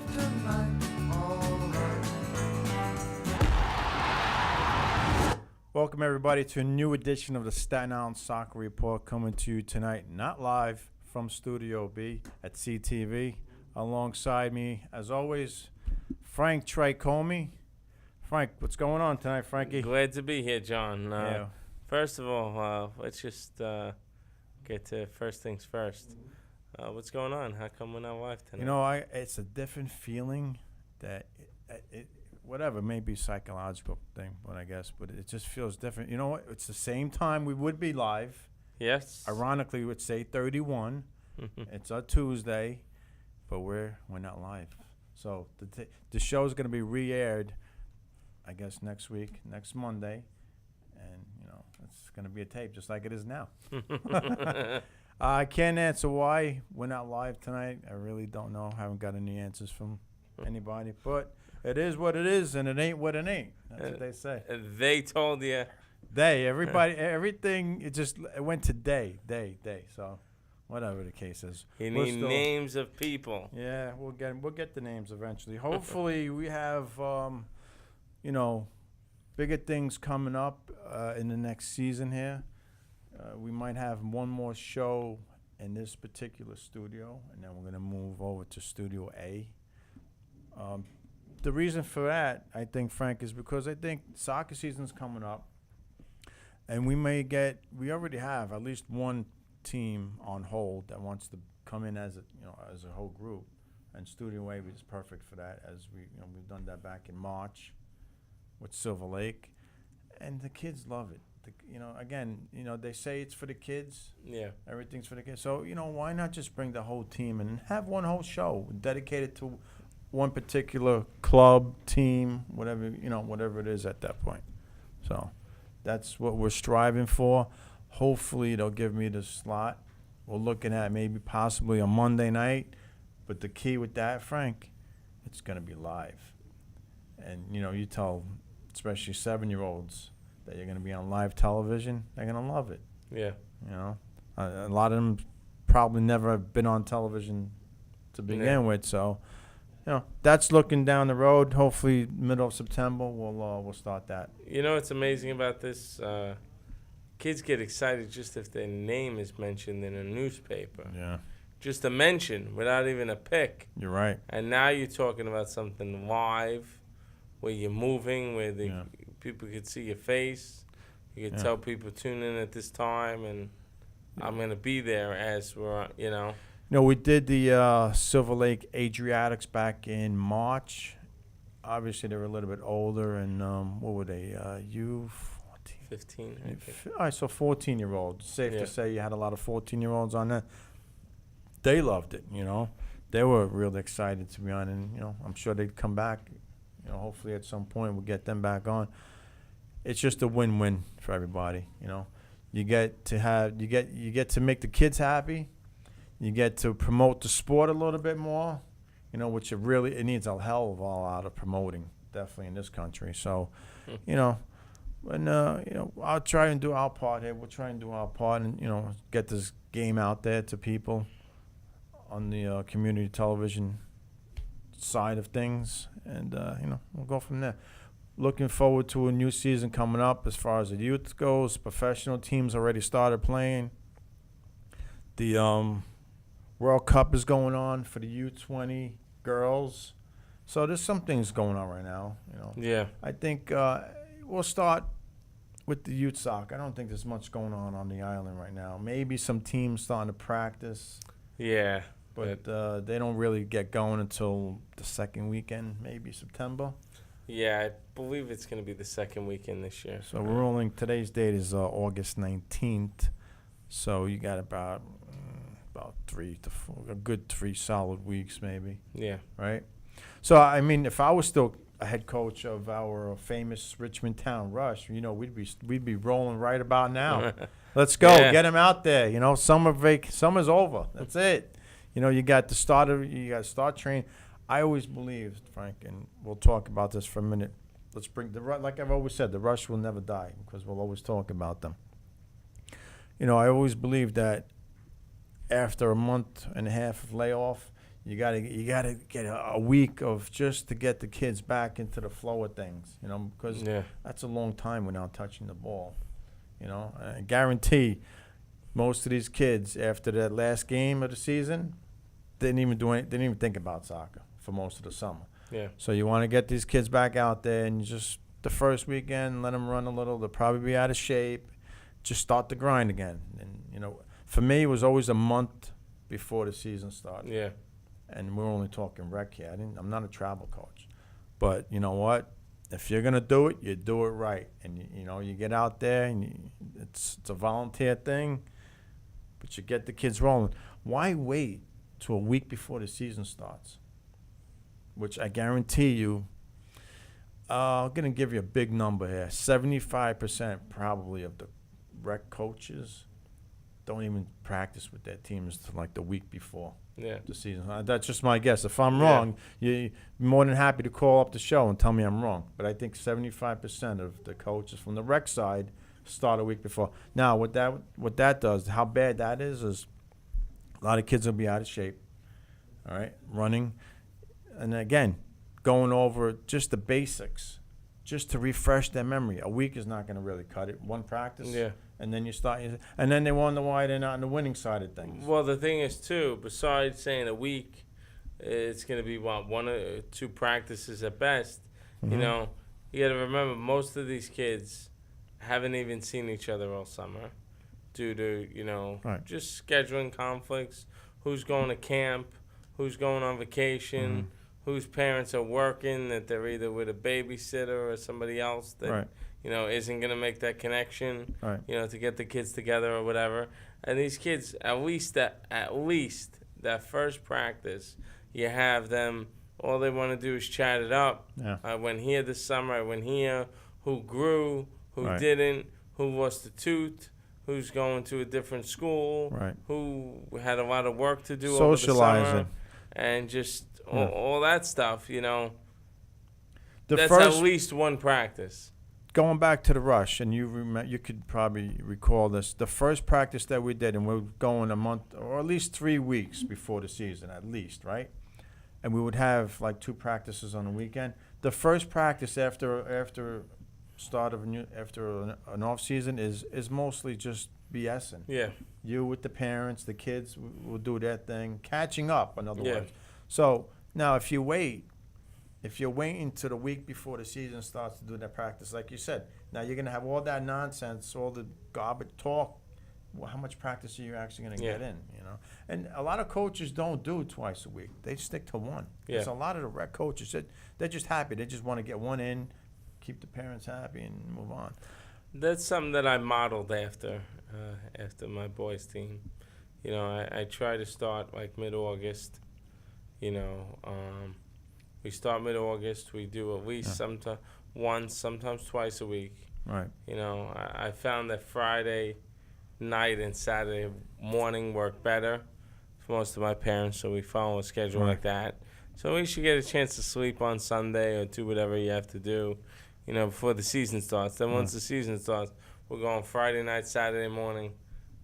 live tonight, alright. Welcome, everybody, to a new edition of the Staten Island Soccer Report, coming to you tonight, not live from Studio B at CTV. Alongside me, as always, Frank Tricomi. Frank, what's going on tonight, Frankie? Glad to be here, John. Yeah. First of all, let's just get to first things first. What's going on? How come we're not live tonight? You know, it's a different feeling that it whatever, maybe psychological thing, but I guess, but it just feels different. You know what? It's the same time we would be live. Yes. Ironically, it's 8:31. It's a Tuesday, but we're not live. So the show's going to be re-aired, I guess, next Monday, and it's going to be a tape just like it is now. I can't answer why we're not live tonight. I really don't know. I haven't got any answers from anybody, but it is what it is, and it ain't what it ain't. That's what they say. They told you. Everybody, everything. It went to day. So, whatever the case is, You need names of people. Yeah, we'll get the names eventually. Hopefully, we have bigger things coming up in the next season here. We might have one more show in this particular studio, and then we're going to move over to Studio A. The reason for that, I think, Frank, is because I think soccer season's coming up, and we already have at least one team on hold that wants to come in as a whole group, and Studio A is perfect for that, as we've done that back in March with Silver Lake, and the kids love it. They say it's for the kids. Yeah. Everything's for the kids. So, why not just bring the whole team and have one whole show dedicated to one particular club, team, whatever it is at that point. So that's what we're striving for. Hopefully they'll give me the slot. We're looking at maybe possibly a Monday night. But the key with that, Frank, it's going to be live. And, you tell especially 7-year-olds that you're going to be on live television, they're going to love it. Yeah. A lot of them probably never have been on television to begin with, so that's looking down the road. Hopefully, middle of September, we'll start that. What's amazing about this? Kids get excited just if their name is mentioned in a newspaper. Yeah. Just a mention without even a pick. You're right. And now you're talking about something live, where you're moving, where people could see your face. You could tell people tune in at this time, and I'm gonna be there as we're, we did the Silver Lake Adriatics back in March. Obviously, they were a little bit older, and what were they? U14? 15. I think. All right, so 14-year-olds. Safe to say you had a lot of 14-year-olds on that. They loved it, They were really excited to be on, and, I'm sure they'd come back. Hopefully at some point we'll get them back on. It's just a win-win for everybody, You get to make the kids happy. You get to promote the sport a little bit more, which it needs a hell of a lot of promoting, definitely in this country. So, I'll try and do our part here. We'll try and do our part and, get this game out there to people on the community television side of things. And, we'll go from there. Looking forward to a new season coming up as far as the youth goes. Professional teams already started playing. The World Cup is going on for the U20 girls. So there's some things going on right now, Yeah. I think we'll start with the youth soccer. I don't think there's much going on the island right now. Maybe some teams starting to practice. Yeah. But they don't really get going until the second weekend, maybe September. Yeah, I believe it's going to be the second weekend this year. So we're rolling. Today's date is August 19th. So you got about 3 to 4, a good 3 solid weeks, maybe. Yeah. Right. So I mean, if I was still a head coach of our famous Richmond Town Rush, we'd be rolling right about now. Let's go, get them out there. Summer's over. That's it. You got to start training. I always believed, Frank, and we'll talk about this for a minute. Let's bring like I've always said, the Rush will never die because we'll always talk about them. I always believed that after a month and a half of layoff, You gotta get a week of just to get the kids back into the flow of things, because that's a long time without touching the ball. I guarantee most of these kids after that last game of the season didn't even think about soccer for most of the summer. Yeah. So you want to get these kids back out there and just the first weekend let them run a little. They'll probably be out of shape. Just start the grind again. And for me, it was always a month before the season started. Yeah. And we're only talking rec here. I'm not a travel coach, but you know what? If you're gonna do it, you do it right, and you get out there, and it's a volunteer thing, but you get the kids rolling. Why wait till a week before the season starts? Which I guarantee you, I'm gonna give you a big number here. 75% probably of the rec coaches don't even practice with their teams till like the week before. Yeah. The season. That's just my guess. If I'm wrong, you're more than happy to call up the show and tell me I'm wrong. But I think 75% of the coaches from the rec side start a week before. Now, what that does, how bad that is a lot of kids will be out of shape. All right, running, and again, going over just the basics, just to refresh their memory. A week is not going to really cut it. One practice. Yeah. And then and then they wonder why they're not on the winning side of things. Well, the thing is, too, besides saying a week, it's going to be, one or two practices at best. Mm-hmm. You got to remember, most of these kids haven't even seen each other all summer due to, Right. just scheduling conflicts, who's going to camp, who's going on vacation, whose parents are working, that they're either with a babysitter or somebody else that Right. Isn't going to make that connection, Right. to get the kids together or whatever. And these kids, at least that first practice, you have them, all they want to do is chat it up. Yeah. I went here this summer, I went here, who grew, who Right. didn't, who lost a tooth, who's going to a different school, Right. who had a lot of work to do over the summer. Socializing. And just Yeah. all that stuff, The that's first, at least one practice. going back to the rush, and you could probably recall this. The first practice that we did, and we're going a month or at least 3 weeks before the season, at least, right? And we would have like 2 practices on the weekend. The first practice after start of after an off season is mostly just BSing. Yeah. You with the parents, the kids will do their thing, catching up, in other Yeah. words. So now if you're waiting till the week before the season starts to do that practice, like you said, now you're going to have all that nonsense, all the garbage talk. Well, how much practice are you actually going to get in, And a lot of coaches don't do twice a week. They stick to one. Yeah. There's a lot of the rec coaches that they're just happy. They just want to get one in, keep the parents happy, and move on. That's something that I modeled after my boys' team. I try to start like mid-August. We start mid-August. We do at least once, sometimes twice a week. Right. I found that Friday night and Saturday morning work better for most of my parents, so we follow a schedule like that. So at least you get a chance to sleep on Sunday or do whatever you have to do, before the season starts. Then once the season starts, we're going Friday night, Saturday morning,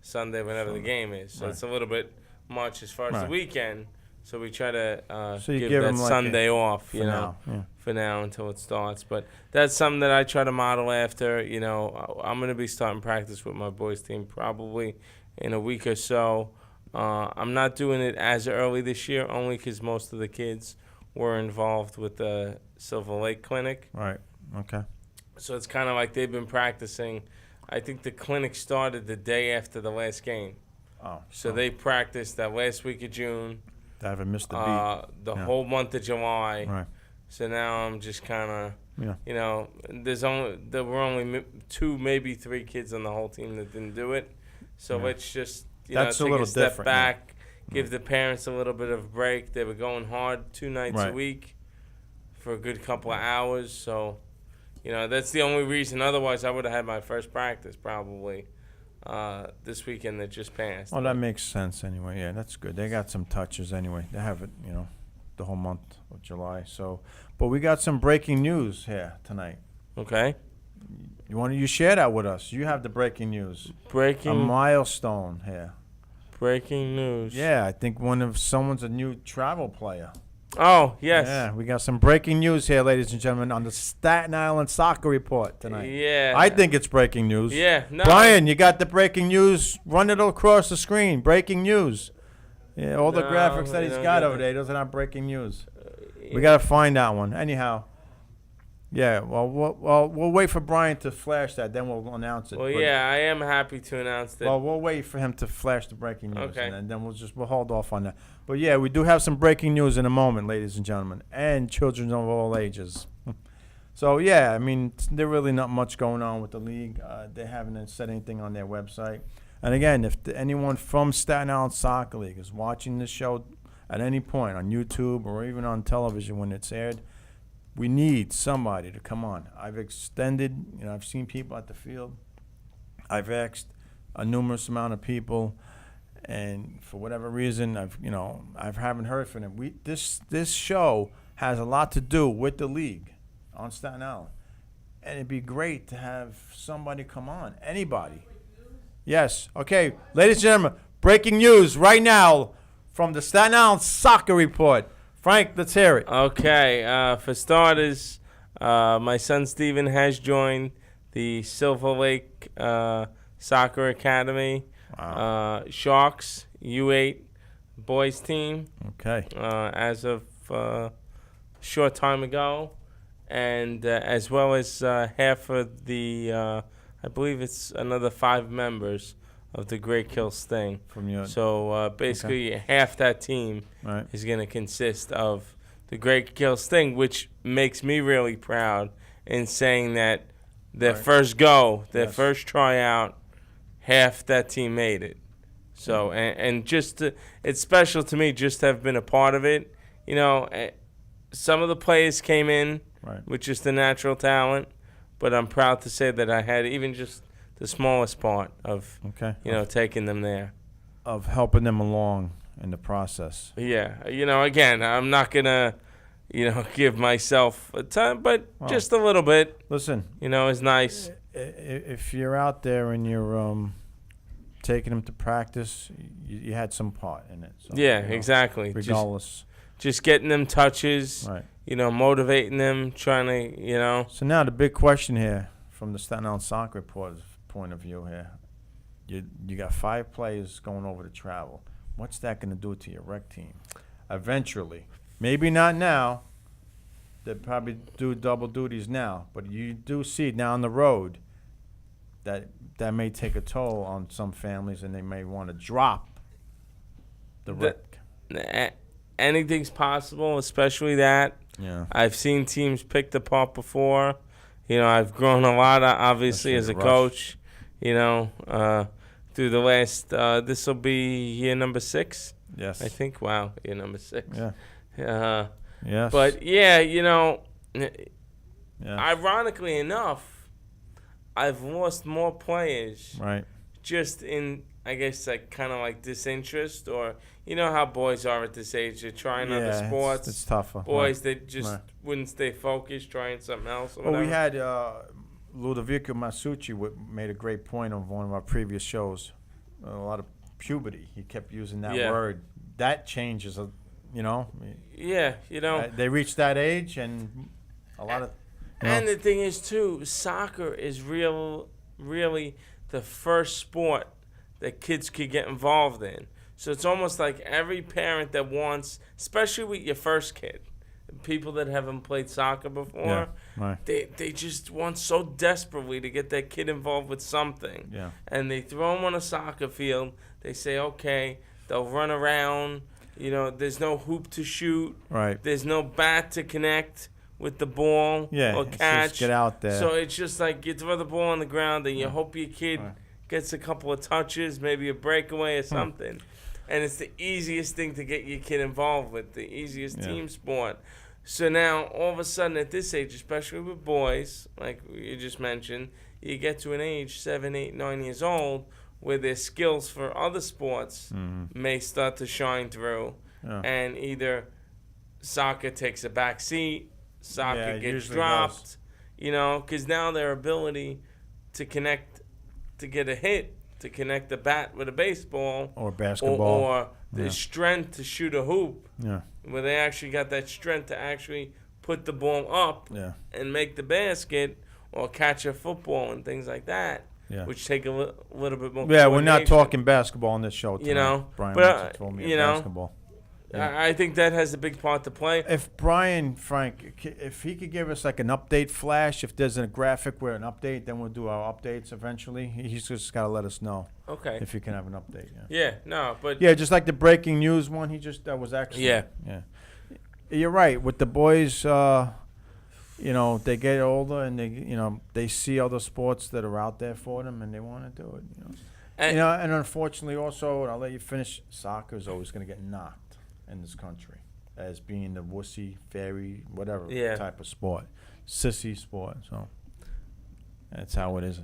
Sunday, whenever the game is. So it's a little bit much as far as the weekend. So we try to give that like Sunday off, for now until it starts. But that's something that I try to model after. I'm going to be starting practice with my boys' team probably in a week or so. I'm not doing it as early this year, only because most of the kids were involved with the Silver Lake Clinic. Right. Okay. So it's kind of like they've been practicing. I think the clinic started the day after the last game. Oh. So they practiced that last week of June. They haven't missed a beat. The whole month of July. Right. So now I'm just kind of, Yeah. there were only 2, maybe 3 kids on the whole team that didn't do it. So let's just, That's a take little a step different, back, give the parents a little bit of a break. They were going hard 2 nights a Right. week for a good couple of hours. So, that's the only reason. Otherwise, I would have had my first practice probably this weekend that just passed. Well, that makes sense anyway. Yeah, that's good. They got some touches anyway. They have it, the whole month of July. So, but we got some breaking news here tonight. Okay. You share that with us? You have the breaking news. A Breaking Breaking news. Yeah, I think someone's a new travel player. Oh, yes. Yeah, we got some breaking news here, ladies and gentlemen, on the Staten Island Soccer Report tonight. Yeah. I think it's breaking news. Yeah. No. Brian, you got the breaking news. Run it across the screen. Breaking news. Yeah, all the No, graphics that I he's don't got get over that. there, those are not breaking news. We got to find that one. Anyhow. Yeah, well, we'll wait for Brian to flash that, then we'll announce it. Well, But- yeah, I am happy to announce that. Well, we'll wait for him to flash the breaking news, Okay. and then we'll hold off on that. But yeah, we do have some breaking news in a moment, ladies and gentlemen, and children of all ages. So yeah, I mean, there's really not much going on with the league. They haven't said anything on their website. And again, if anyone from Staten Island Soccer League is watching this show at any point on YouTube or even on television when it's aired, we need somebody to come on. I've extended, I've seen people at the field. I've asked a numerous amount of people, and for whatever reason, I haven't heard from them. This show has a lot to do with the league on Staten Island, and it'd be great to have somebody come on. Anybody? Yes. Okay, ladies and gentlemen, breaking news right now from the Staten Island Soccer Report. Frank, let's hear it. Okay, for starters, my son Steven has joined the Silver Lake Soccer Academy. Wow. Sharks U8 boys team. Okay. As of a short time ago, and as well as half of the, I believe it's another 5 members of the Great Kill Sting. From your So basically, half that team right. is going to consist of the Great Kill Sting, which makes me really proud in saying that their Right. first go, their Yes. first tryout, half that team made it. So, and just it's special to me just to have been a part of it. Some of the players came in Right. with just the natural talent, but I'm proud to say that I had even just the smallest part of, Okay. taking them there. Of helping them along in the process. Yeah, again, I'm not gonna, give myself a ton, but Well, just a little bit, Listen, is nice. if you're out there and you're taking them to practice, you had some part in it. So, Yeah, exactly. Regardless. Just getting them touches, Right. Motivating them, trying to, So now the big question here, from the Staten Island Soccer Report's point of view here, you got 5 players going over to travel. What's that going to do to your rec team? Eventually, maybe not now. They probably do double duties now, but you do see down the road that may take a toll on some families, and they may want to drop the rec. Anything's possible, especially that. Yeah. I've seen teams picked apart before. I've grown a lot, obviously, Especially as a the rush. coach. Through the last, this will be year number 6, Yes. I think. Wow, year number 6. Yeah. Yes. But yeah, yeah. ironically enough, I've lost more players Right. just in, I guess, like kind of like disinterest, or how boys are at this age. They're trying other Yeah, sports. It's tougher. Boys that just Right. wouldn't stay focused, trying something else. Or Well, we whatever. had Ludovico Masucci made a great point on one of our previous shows. A lot of puberty. He kept using that Yeah. word. That changes, Yeah, they reach that age, and a lot of. And the thing is, too, soccer is really the first sport that kids could get involved in. So it's almost like every parent that wants, especially with your first kid, people that haven't played soccer before, Yeah, right. they just want so desperately to get their kid involved with something. Yeah. And they throw them on a soccer field. They say, okay, they'll run around. There's no hoop to shoot. Right. There's no bat to connect with the ball Yeah. or it's catch. just get out there. So it's just like you throw the ball on the ground and you hope your kid Right. gets a couple of touches, maybe a breakaway or something. And it's the easiest thing to get your kid involved with, the easiest team sport. So now, all of a sudden at this age, especially with boys, like you just mentioned, you get to an age, 7, 8, 9 years old, where their skills for other sports may start to shine through. Yeah. And either soccer takes a back seat, soccer Yeah, it gets usually dropped, because now their ability to connect, to get a hit to connect the bat with a baseball Or basketball. or the Yeah. strength to shoot a hoop, Yeah. where they actually got that strength to actually put the ball up Yeah. and make the basket or catch a football and things like that, Yeah. which take a little bit more. Yeah, we're not coordination. talking basketball on this show tonight. You know, Brian but, wants to throw me you at know, basketball. Yeah. I think that has a big part to play. If Frank, if he could give us like an update flash, if there's a graphic where an update, then we'll do our updates eventually. He's just got to let us know Okay. if he can have an update. Yeah. Yeah, no, but Yeah, just like the breaking news one, that was excellent. Yeah. Yeah. You're right. With the boys, you know, they get older and they see other sports that are out there for them and they want to do it. And unfortunately, also, and I'll let you finish. Soccer is always going to get knocked in this country as being the wussy, fairy, whatever type of sport, sissy sport. So that's how it is.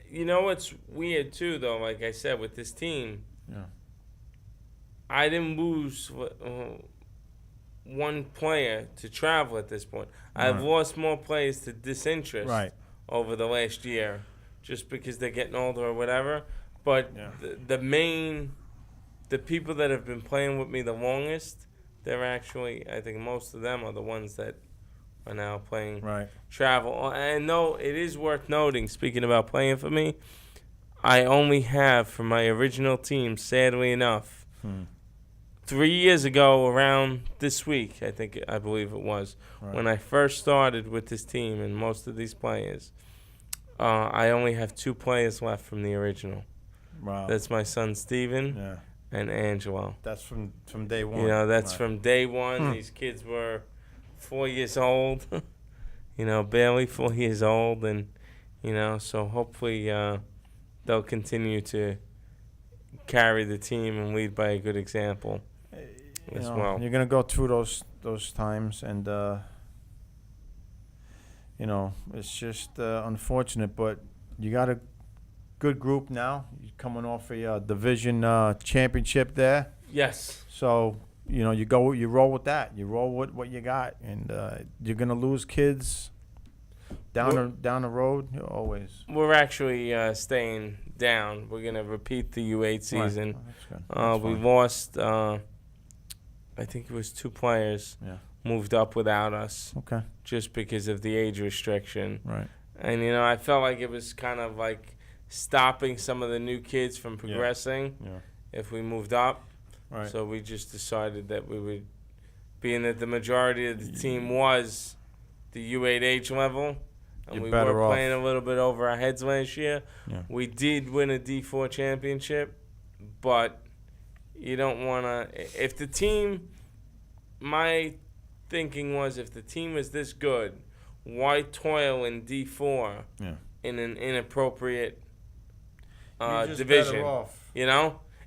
you know what's weird too, though. Like I said, with this team, Yeah. I didn't lose one player to travel at this point. I've lost more players to disinterest over the last year, just because they're getting older or whatever. But the people that have been playing with me the longest, they're actually, I think most of them are the ones that are now playing travel. And no, it is worth noting, speaking about playing for me, I only have, for my original team, sadly enough, 3 years ago around this week, I believe it was, when I first started with this team and most of these players, I only have 2 players left from the original. Wow. That's my son Staten and Angelo. That's from day one. You know, that's from day one. These kids were 4 years old, barely 4 years old. And, so hopefully they'll continue to carry the team and lead by a good example as well. You're going to go through those times, and, it's just unfortunate, but you got a good group now. You're coming off a division championship there. Yes. So, you roll with that. You roll with what you got, and you're going to lose kids down the road always. We're actually staying down. We're going to repeat the U8 season. Right. That's we fine. lost, I think it was 2 players moved up without us. Okay. Just because of the age restriction. Right. And, I felt like it was kind of like stopping some of the new kids from progressing if we moved up. Right. So we just decided that we would, being that the majority of the team was the U8H level, and we were playing a little bit over our heads last year. Yeah. We did win a D4 championship, but you don't want to, if the team, my thinking was, if the team is this good, why toil in D4 in an inappropriate division?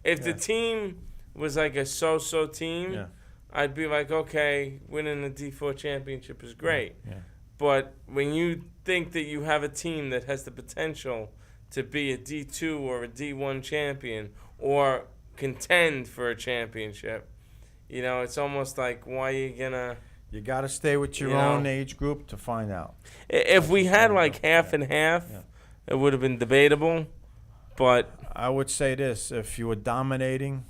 If the team was like a so-so team, I'd be like, okay, winning the D4 championship is great. But when you think that you have a team that has the potential to be a D2 or a D1 champion or contend for a championship, it's almost like, why are you going to... You got to stay with your own age group to find out. If we had like half and half, it would have been debatable. But I would say this: if you were dominating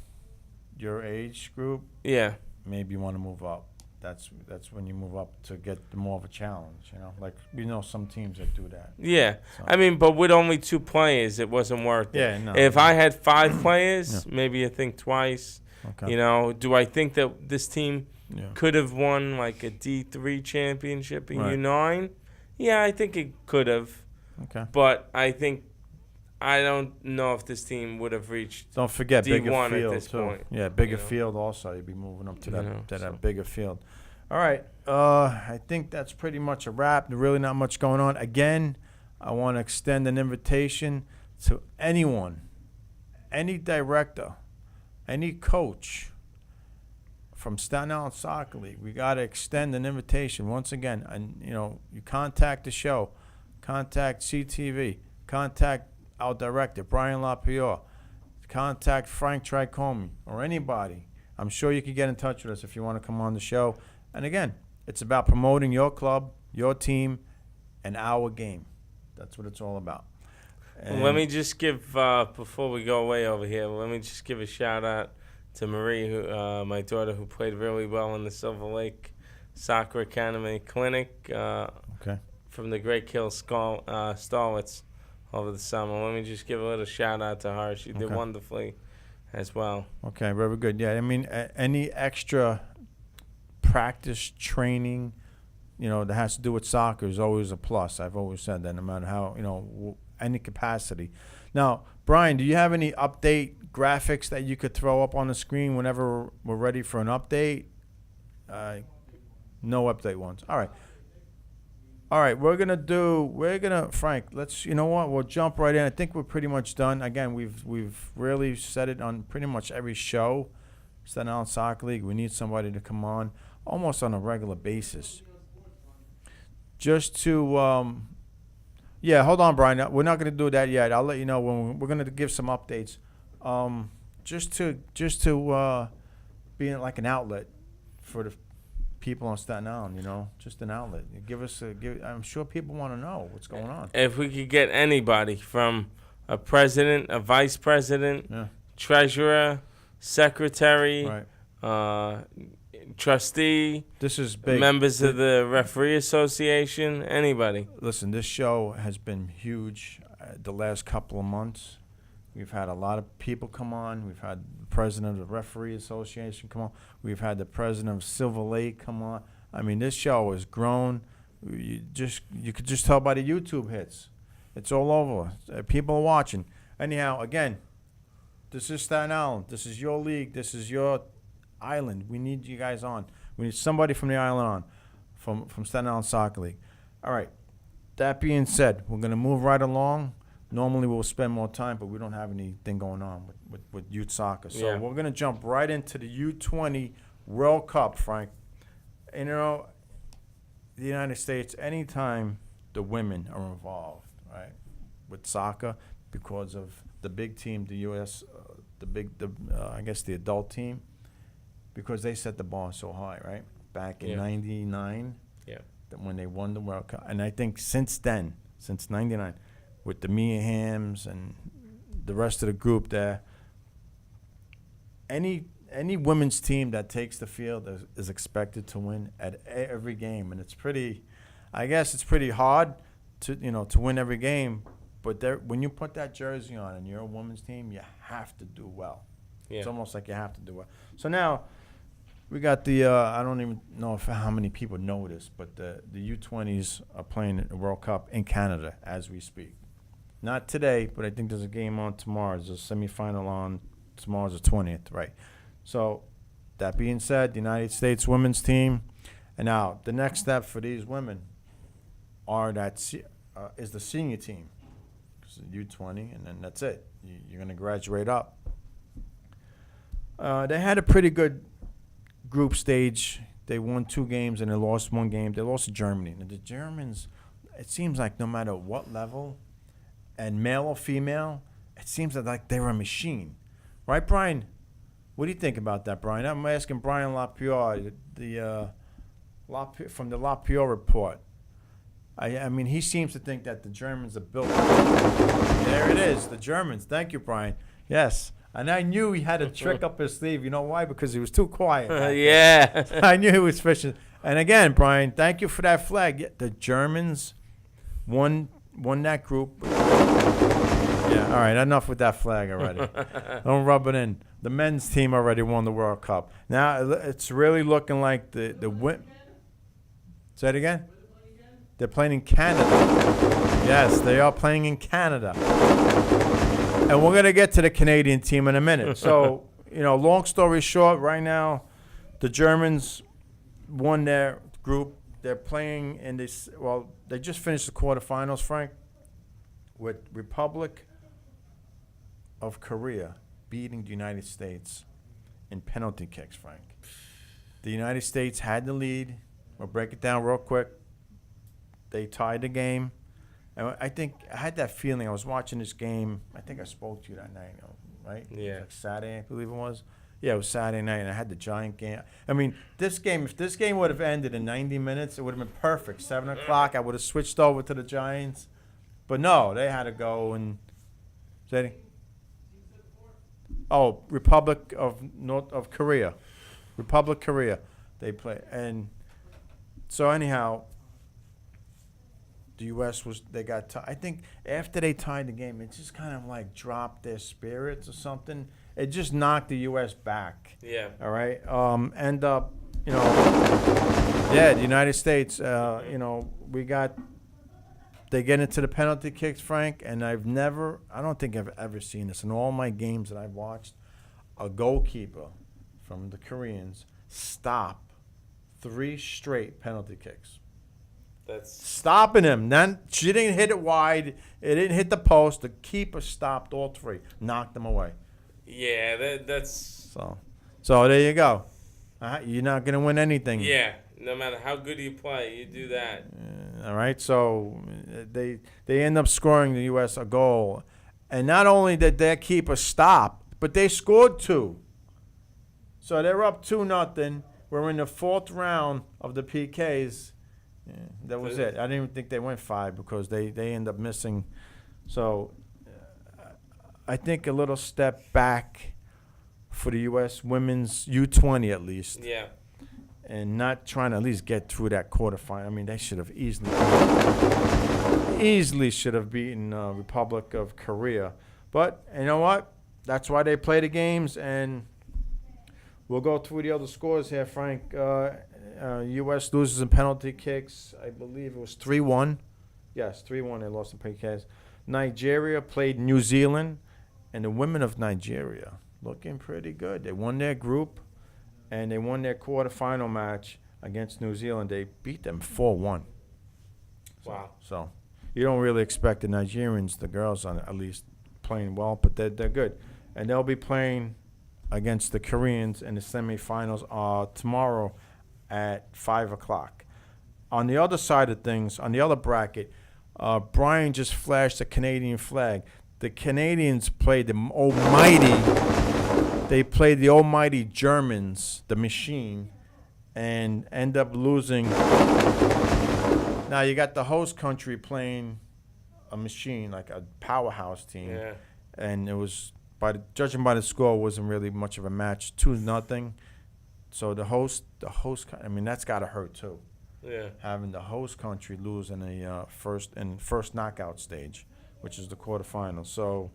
your age group, maybe you want to move up. That's when you move up to get more of a challenge. Like we know some teams that do that. Yeah, so. I mean, but with only 2 players, it wasn't worth it. Yeah, no. If I had 5 players, maybe I think twice. Okay. Do I think that this team could have won like a D3 championship in U9? Yeah, I think it could have. Okay. But I don't know if this team would have reached. Don't forget D1 bigger field at this too. point. Yeah, bigger field also. You'd be moving up to that so. bigger field. All right. I think that's pretty much a wrap. There's really not much going on. Again, I want to extend an invitation to anyone, any director, any coach from Staten Island Soccer League. We got to extend an invitation once again. And you contact the show, contact CTV, contact our director Brian LaPiore, contact Frank Tricomi or anybody. I'm sure you can get in touch with us if you want to come on the show. And again, it's about promoting your club, your team, and our game. That's what it's all about. Let me just give, before we go way over here, let me just give a shout out to Marie, who, my daughter, who played really well in the Silver Lake Soccer Academy Clinic from the Great Kill Starlets over the summer. Let me just give a little shout out to her. She did wonderfully as well. Okay, very good. Yeah, I mean, any extra practice training, that has to do with soccer is always a plus. I've always said that, no matter how, any capacity. Now, Brian, do you have any update graphics that you could throw up on the screen whenever we're ready for an update? No update ones. All right. Frank, let's, we'll jump right in. I think we're pretty much done. Again, we've really said it on pretty much every show. Staten Island Soccer League, we need somebody to come on almost on a regular basis. Just to, hold on, Brian. We're not going to do that yet. I'll let you know when we're going to give some updates. Just to be like an outlet for the people on Staten Island, just an outlet. I'm sure people want to know what's going on. If we could get anybody from a president, a vice president, treasurer, secretary, trustee, this is big. Members of the referee association, anybody. Listen, this show has been huge the last couple of months. We've had a lot of people come on. We've had the president of the referee association come on. We've had the president of Silver Lake come on. I mean, this show has grown. You could just tell by the YouTube hits. It's all over. People are watching. Anyhow, again, this is Staten Island. This is your league. This is your island. We need you guys on. We need somebody from the island on, from Staten Island Soccer League. All right. That being said, we're going to move right along. Normally we'll spend more time, but we don't have anything going on with youth soccer. So we're going to jump right into the U20 World Cup, Frank. The United States, anytime the women are involved, right, with soccer, because of the big team, the U.S., I guess the adult team, because they set the bar so high, right, back in 99, when they won the World Cup. And I think since then, since 99, with the Mia Hams and the rest of the group there, any women's team that takes the field is expected to win at every game. And it's pretty hard to win every game. But when you put that jersey on and you're a women's team, you have to do well. Yeah. It's almost like you have to do well. So now we got the I don't even know how many people know this, but the U20s are playing the World Cup in Canada as we speak. Not today, but I think there's a game on tomorrow. There's a semifinal on tomorrow's the 20th, right? So that being said, the United States women's team, and now the next step for these women is the senior team. So U20, and then that's it. You're going to graduate up. They had a pretty good group stage. They won 2 games and they lost 1 game. They lost to Germany. And the Germans, it seems like no matter what level, and male or female, it seems like they were a machine. Right, Brian? What do you think about that, Brian? I'm asking Brian LaPiore, from the LaPiore report. I mean, he seems to think that the Germans are built. There it is, the Germans. Thank you, Brian. Yes. And I knew he had a trick up his sleeve. You know why? Because he was too quiet. I knew he was fishing. And again, Brian, thank you for that flag. The Germans won that group. Yeah, all right, enough with that flag already. Don't rub it in. The men's team already won the World Cup. Now it's really looking like the win. Say it again? They're playing in Canada. Yes, they are playing in Canada. And we're going to get to the Canadian team in a minute. So, long story short, right now, the Germans won their group. They're playing in this, they just finished the quarterfinals, Frank, with Republic of Korea beating the United States in penalty kicks, Frank. The United States had the lead. We'll break it down real quick. They tied the game. And I think I had that feeling. I was watching this game. I think I spoke to you that night, right? Yeah. Like Saturday, I believe it was. Yeah, it was Saturday night, and I had the Giant game. I mean, if this game would have ended in 90 minutes, it would have been perfect. 7 o'clock, I would have switched over to the Giants. But no, they had to go, and Say it. Oh, Republic of Korea. Republic Korea. They play. And so anyhow, the U.S. they got I think after they tied the game, it just kind of like dropped their spirits or something. It just knocked the U.S. back. Yeah. All right. End up, the United States, they get into the penalty kicks, Frank, and I don't think I've ever seen this in all my games that I've watched, a goalkeeper from the Koreans stop 3 straight penalty kicks. That's stopping him. Then she didn't hit it wide. It didn't hit the post. The keeper stopped all 3, knocked them away. Yeah, that's so there you go. You're not gonna win anything. Yeah, no matter how good you play, you do that. All right. So they end up scoring the U.S. a goal, and not only did their keeper stop, but they scored 2. So they're up 2-0. We're in the 4th round of the PKs. Yeah, that was it. I didn't even think they went 5 because they end up missing. So I think a little step back for the U.S. women's U20 at least. Yeah. And not trying to at least get through that quarterfinal. I mean, they should have easily should have beaten Republic of Korea. But you know what? That's why they play the games, and we'll go through the other scores here, Frank. U.S. loses in penalty kicks. I believe it was 3-1. Yes, 3-1. They lost in PKs. Nigeria played New Zealand, and the women of Nigeria looking pretty good. They won their group, and they won their quarterfinal match against New Zealand. They beat them 4-1. Wow. So you don't really expect the Nigerians, the girls, at least playing well, but they're good. And they'll be playing against the Koreans in the semifinals tomorrow at 5 o'clock. On the other side of things, on the other bracket, Brian just flashed a Canadian flag. The Canadians played the almighty Germans, the machine, and end up losing. Now you got the host country playing a machine, like a powerhouse team. Yeah. And it was, judging by the score, wasn't really much of a match, 2-0. So the host, I mean, that's got to hurt too. Yeah. Having the host country lose in the first knockout stage, which is the quarterfinals. So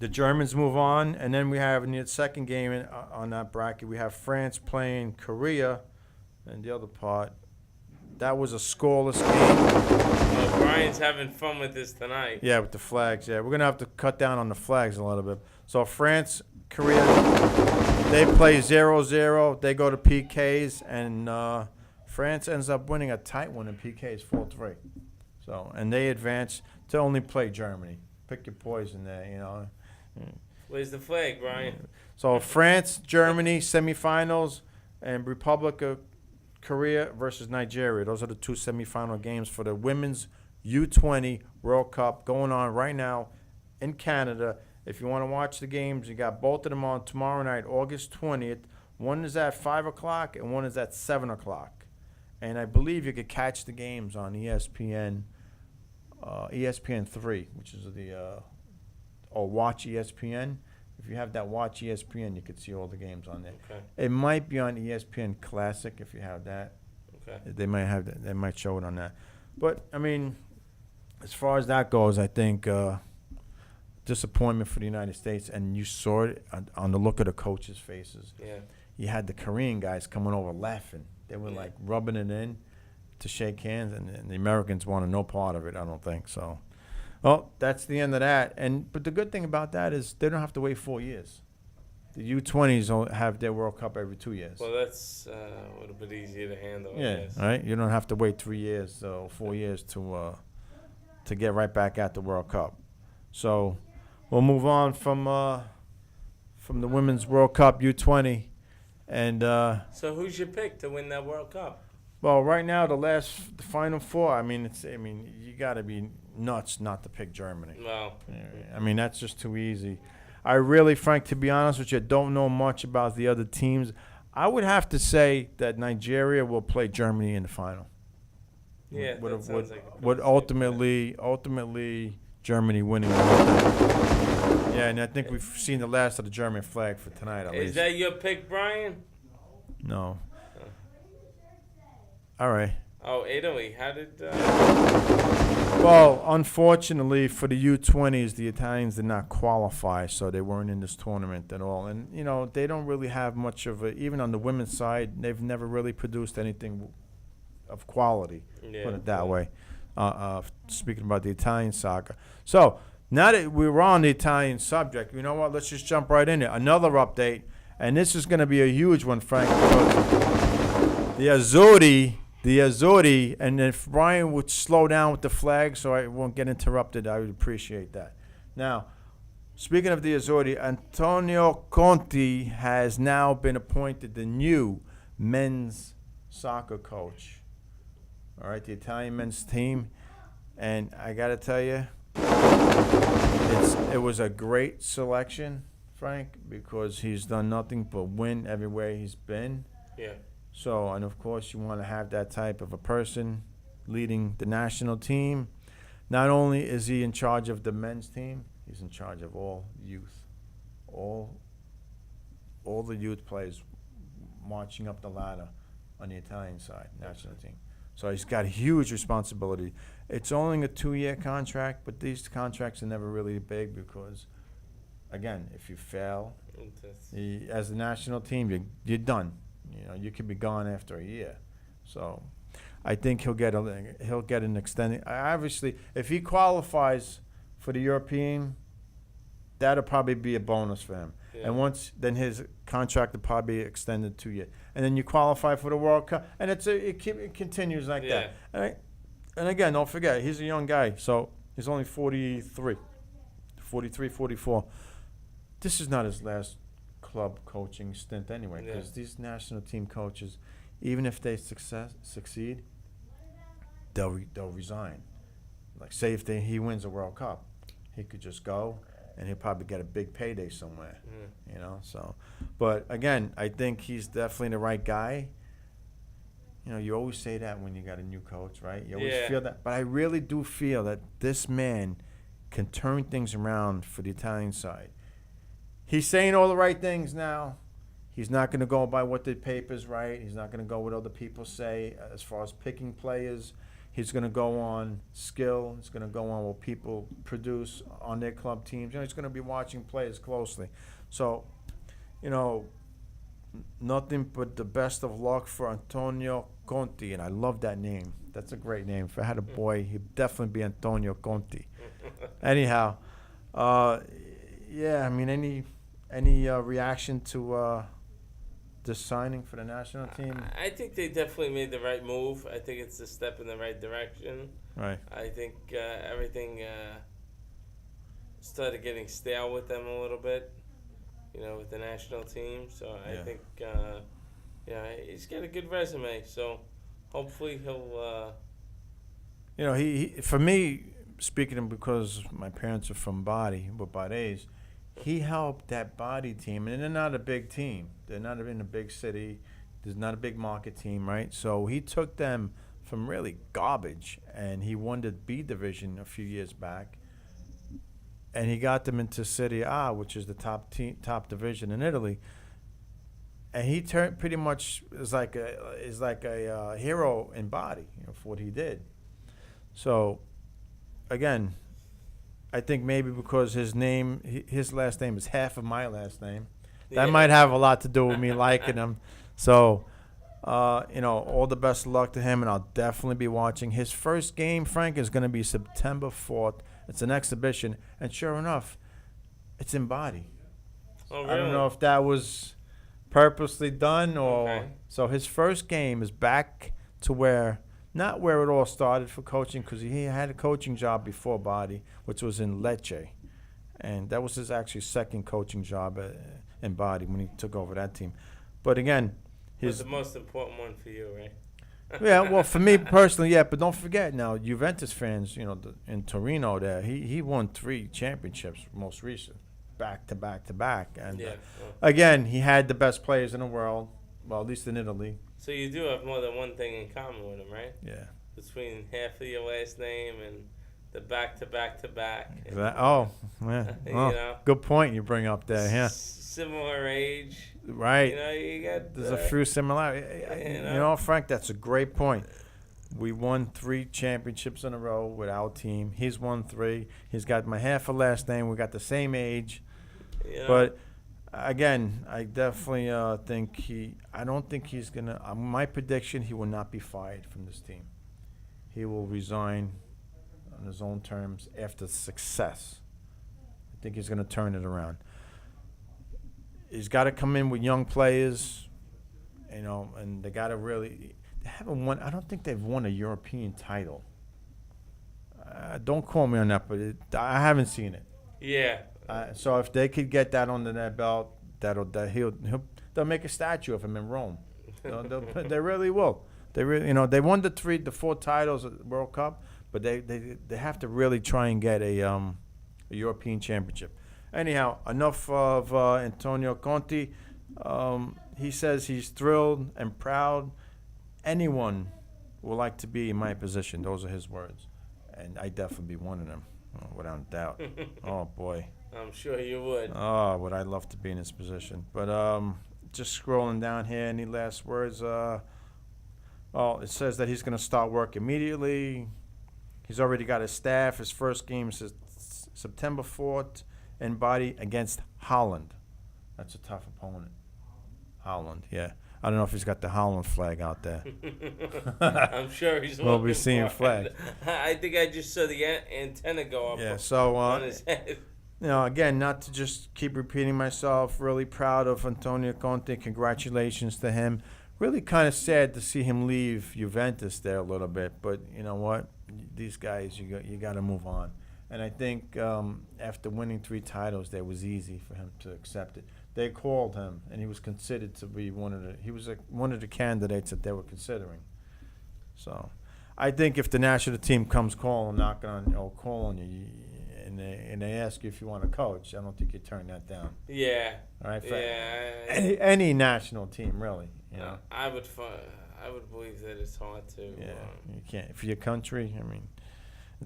the Germans move on, and then we have in the second game on that bracket, we have France playing Korea, and the other part, that was a scoreless game. Oh, Brian's having fun with this tonight. Yeah, with the flags. Yeah, we're going to have to cut down on the flags a little bit. So France, Korea, they play 0-0. They go to PKs, and France ends up winning a tight one in PKs 4-3. So, and they advance to only play Germany. Pick your poison there, Where's the flag, Brian? So France, Germany, semifinals, and Republic of Korea versus Nigeria. Those are the 2 semifinal games for the women's U20 World Cup going on right now in Canada. If you want to watch the games, you got both of them on tomorrow night, August 20th. One is at 5 o'clock and one is at 7 o'clock. And I believe you could catch the games on ESPN 3, which is or Watch ESPN. If you have that Watch ESPN, you could see all the games on there. Okay. It might be on ESPN Classic if you have that. Okay. They might have that. They might show it on that. But I mean, as far as that goes, I think disappointment for the United States, and you saw it on the look of the coaches' faces. Yeah. You had the Korean guys coming over laughing. They were like rubbing it in to shake hands, and the Americans wanted no part of it. I don't think so. Well, that's the end of that. But the good thing about that is they don't have to wait 4 years. The U20s have their World Cup every 2 years. Well, that's a little bit easier to handle. Yeah, I guess. right. You don't have to wait 3 years or 4 years to get right back at the World Cup. So we'll move on from the Women's World Cup U20, and So who's your pick to win that World Cup? well, right now the Final Four. I mean, you got to be nuts not to pick Germany. Well, I mean, that's just too easy. I really, Frank, to be honest with you, don't know much about the other teams. I would have to say that Nigeria will play Germany in the final. yeah, that sounds like a Would pretty safe ultimately Germany winning the whole thing. Yeah, and I think we've seen the last of the German flag for tonight at Is least. that your pick, Brian? No. All right. Oh, Italy. How did? Well, unfortunately for the U20s, the Italians did not qualify, so they weren't in this tournament at all. And, you know, they don't really have much of a, even on the women's side, they've never really produced anything of quality, put it that way. Speaking about the Italian soccer. So, now that we were on the Italian subject, you know what? Let's just jump right in it. Another update, and this is going to be a huge one, Frank, because the Azzurri, and if Brian would slow down with the flag so I won't get interrupted, I would appreciate that. Now, speaking of the Azzurri, Antonio Conte has now been appointed the new men's soccer coach. All right, the Italian men's team. And I got to tell you, it was a great selection, Frank, because he's done nothing but win everywhere he's been. Yeah. So, and of course, you want to have that type of a person leading the national team. Not only is he in charge of the men's team, he's in charge of all youth. All the youth players marching up the ladder on the Italian side, national team. So he's got huge responsibility. It's only a 2-year contract, but these contracts are never really big because, again, if you fail as a national team, you're done. You know, you could be gone after a year. So I think he'll get an extended. Obviously, if he qualifies for the European, that'll probably be a bonus for him. Yeah. And then his contract will probably be extended 2 years. And then you qualify for the World Cup, and it continues like that. And again, don't forget, he's a young guy, so he's only 43, 44. This is not his last club coaching stint anyway, because these national team coaches, even if they succeed, they'll resign. Like, say if he wins a World Cup, he could just go, and he'll probably get a big payday somewhere. You know, so. But again, I think he's definitely the right guy. You know, you always say that when you got a new coach, right? You always feel that. But I really do feel that this man can turn things around for the Italian side. He's saying all the right things now. He's not going to go by what the papers write. He's not going to go what other people say as far as picking players. He's going to go on skill. He's going to go on what people produce on their club teams. You know, he's going to be watching players closely. So, you know, nothing but the best of luck for Antonio Conte. And I love that name. That's a great name. If I had a boy, he'd definitely be Antonio Conte. Anyhow, yeah, I mean, any reaction to the signing for the national team? I think they definitely made the right move. I think it's a step in the right direction. Right. I think everything started getting stale with them a little bit, you know, with the national team. So I think, he's got a good resume. So hopefully he'll. You know, he for me, speaking of, because my parents are from Bari, he helped that Bari team, and they're not a big team. They're not in a big city. There's not a big market team, right? So he took them from really garbage, and he won the B division a few years back, and he got them into Serie A, which is the top division in Italy. And he turned pretty much is like a hero in Bari, you know, for what he did. So, again, I think maybe because his last name is half of my last name, that might have a lot to do with me liking him. So, you know, all the best of luck to him, and I'll definitely be watching. His first game, Frank, is going to be September 4th. It's an exhibition, and sure enough, it's in Bari. Oh, really? I don't know if that was purposely done or... Okay. So his first game is back to not where it all started for coaching, because he had a coaching job before Bari, which was in Lecce. And that was his actually second coaching job in Bari when he took over that team. But again, the most important one for you, right? Yeah, well, for me personally, yeah. But don't forget now, Juventus fans, you know, in Torino there, he won 3 championships most recent, back to back. And again, he had the best players in the world, well, at least in Italy. So you do have more than one thing in common with him, right? Yeah. Between half of your last name and the back. Oh, yeah. You Oh, know? good point you bring up there. Yeah. Similar age. Right. You know, you got. There's a few similarities. You know, Frank, that's a great point. We won 3 championships in a row with our team. He's won 3. He's got my half a last name. We got the same age. You know? But again, I definitely think I don't think he's gonna. My prediction: he will not be fired from this team. He will resign on his own terms after success. I think he's gonna turn it around. He's got to come in with young players, you know, and they got to really. They haven't won. I don't think they've won a European title. Don't call me on that, but I haven't seen it. Yeah. So if they could get that under their belt, they'll make a statue of him in Rome. They really will. They really, you know, they won the 4 titles at the World Cup, but they have to really try and get a European championship. Anyhow, enough of Antonio Conte. He says he's thrilled and proud. Anyone would like to be in my position. Those are his words, and I definitely be one of them, without doubt. Oh boy. I'm sure you would. Oh, would I love to be in his position. But just scrolling down here, any last words? It says that he's going to start work immediately. He's already got his staff. His first game is September 4th in Body against Holland. That's a tough opponent. Holland, yeah. I don't know if he's got the Holland flag out there. I'm sure he's We'll be seeing for flag. it. I think I just saw the antenna go up Yeah, so on his head. you know, again, not to just keep repeating myself, really proud of Antonio Conte. Congratulations to him. Really kind of sad to see him leave Juventus there a little bit, but you know what? These guys, you got to move on. And I think after winning 3 titles, that was easy for him to accept it. They called him, and he was considered to be one of the candidates that they were considering. So, I think if the national team comes calling you, and they ask you if you want to coach, I don't think you turn that down. Yeah. All right. Yeah. Any national team, really. You know. I would believe that it's hard to. Yeah. You can't for your country. I mean,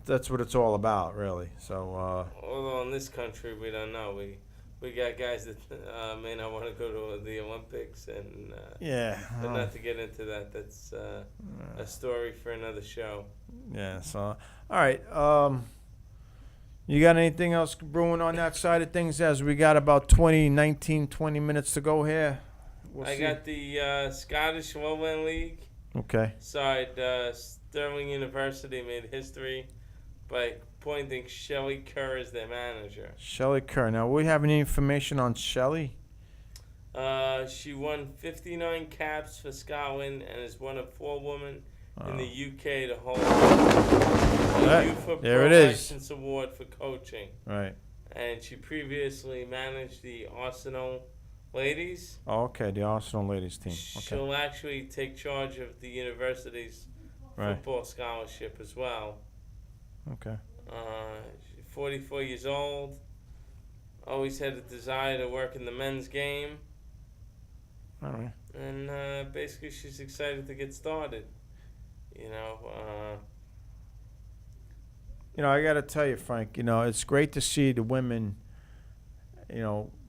that's what it's all about, really. So. Although in this country we don't know, we got guys that may not want to go to the Olympics, and but not to get into that. That's a story for another show. Yeah. So, all right. You got anything else brewing on that side of things? As we got about 20 minutes to go here. We'll see. Got the Scottish Lowland League. Okay. Side Stirling University made history by appointing Shelley Kerr as their manager. Shelley Kerr. Now, we have any information on Shelley? She won 59 caps for Scotland and is one of 4 women in the UK to hold the UEFA Pro License Award for coaching. Right. And she previously managed the Arsenal ladies. Oh, okay, the Arsenal ladies team. Okay. She'll actually take charge of the university's football scholarship as well. Okay. She's 44 years old. Always had a desire to work in the men's game. All right. And basically she's excited to get started. You know, I got to tell you, Frank, it's great to see the women,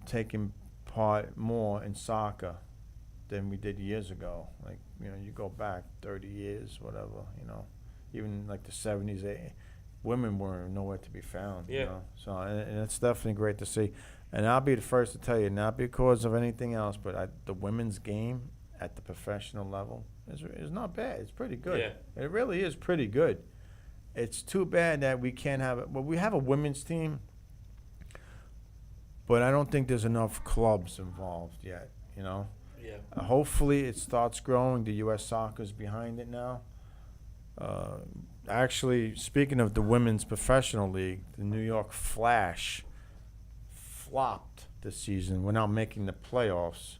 taking part more in soccer than we did years ago. Like, you go back 30 years, whatever, even like the 70s, women were nowhere to be found, So, and it's definitely great to see. And I'll be the first to tell you, not because of anything else, but the women's game at the professional level is not bad. It's pretty good. Yeah. It really is pretty good. It's too bad that we can't have it. Well, we have a women's team, but I don't think there's enough clubs involved yet, Yeah. Hopefully it starts growing. The U.S. Soccer's behind it now. Actually, speaking of the women's professional league, the New York Flash flopped this season. We're now making the playoffs.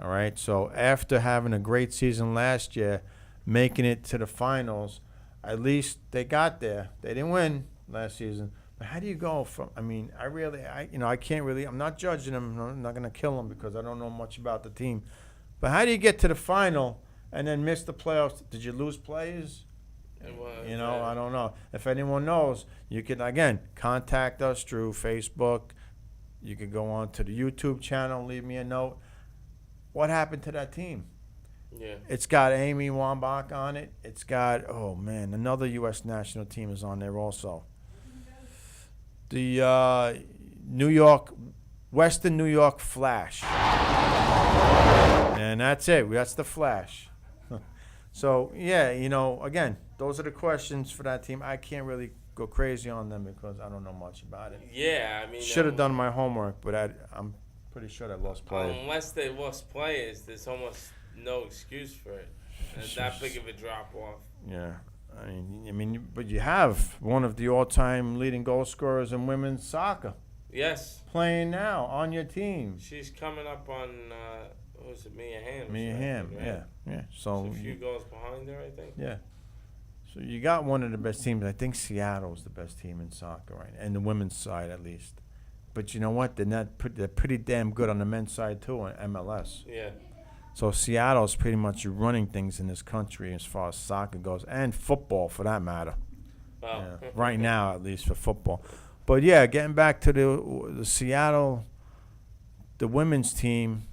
All right, so after having a great season last year, making it to the finals, at least they got there. They didn't win last season. But how do you go from, I can't really, I'm not judging them. I'm not going to kill them because I don't know much about the team. But how do you get to the final and then miss the playoffs? Did you lose players? Well, You know, I don't know. If anyone knows, you can, again, contact us through Facebook. You can go on to the YouTube channel, leave me a note. What happened to that team? Yeah. It's got Amy Wambach on it. It's got, oh, man, another U.S. national team is on there also. The Western New York Flash. And that's it. That's the Flash. So, yeah, you know, again, those are the questions for that team. I can't really go crazy on them because I don't know much about it. Yeah, I mean, Should have done my homework, but I'm pretty sure they lost players. Unless they lost players, there's almost no excuse for it. It's that big of a drop off. Yeah. I mean, but you have one of the all-time leading goal scorers in women's soccer Yes. playing now on your team. She's coming up on, what was it, Mia Hamm? Mia Hamm, right? yeah. So, She's a few goals behind her, I think. yeah. So you got one of the best teams. I think Seattle's the best team in soccer right now, and the women's side at least. But you know what? They're pretty damn good on the men's side too on MLS. Yeah. So Seattle's pretty much running things in this country as far as soccer goes, and football for that matter. Wow. Yeah, right now, at least for football. But yeah, getting back to the Seattle, the women's team.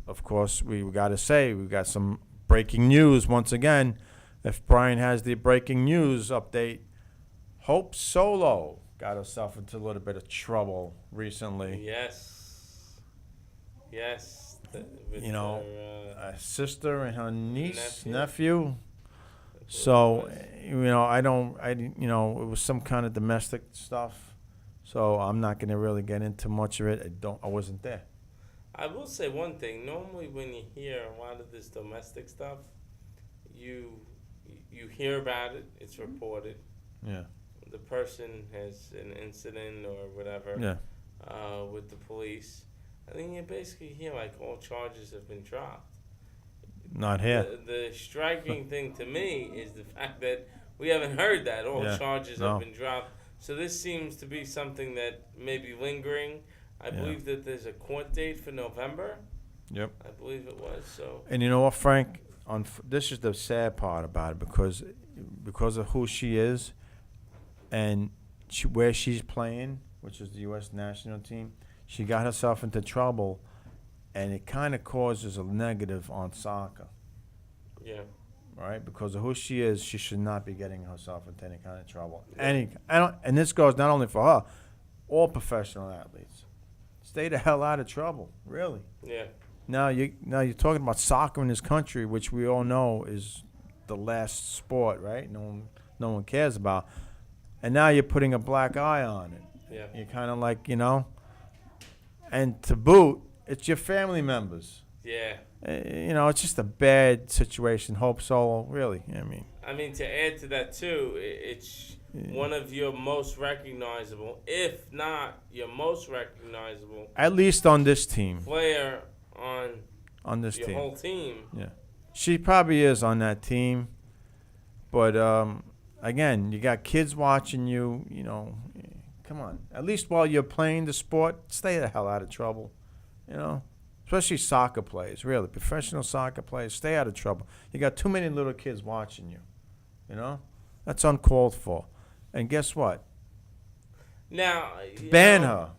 Of course, we got to say we got some breaking news once again. If Brian has the breaking news update, Hope Solo got herself into a little bit of trouble recently. Yes. Yes. With You know, her, a sister and her Nephew. nephew. So, you know, you know, it was some kind of domestic stuff. So I'm not going to really get into much of it. I wasn't there. I will say one thing. Normally, when you hear a lot of this domestic stuff, you hear about it. It's reported. Yeah. The person has an incident or whatever. Yeah. With the police. I think you basically hear like all charges have been dropped. Not here. The striking thing to me is the fact that we haven't heard that all Yeah. charges No. have been dropped. So this seems to be something that may be lingering. I believe that there's a court date for November. Yep. I believe it was. So And you know what, Frank? This is the sad part about it because of who she is and where she's playing, which is the U.S. national team. She got herself into trouble, and it kind of causes a negative on soccer, yeah, right? Because of who she is, she should not be getting herself into any kind of trouble. Yeah. And this goes not only for her, all professional athletes. Stay the hell out of trouble, really. yeah, Now you're talking about soccer in this country, which we all know is the last sport, right? No one cares about. And now you're putting a black eye on it. yeah. You're kind of like, you know. And to boot, it's your family members. Yeah. You know, it's just a bad situation. Hope Solo, really. I mean, to add to that too, it's one of your most recognizable, if not your most recognizable, at least on this team. player on this your team. whole team. Yeah, she probably is on that team. But again, you got kids watching you. You know, come on. At least while you're playing the sport, stay the hell out of trouble. You know, especially soccer players. Really, professional soccer players, stay out of trouble. You got too many little kids watching you. You know, that's uncalled for. And guess what? Now, Ban her.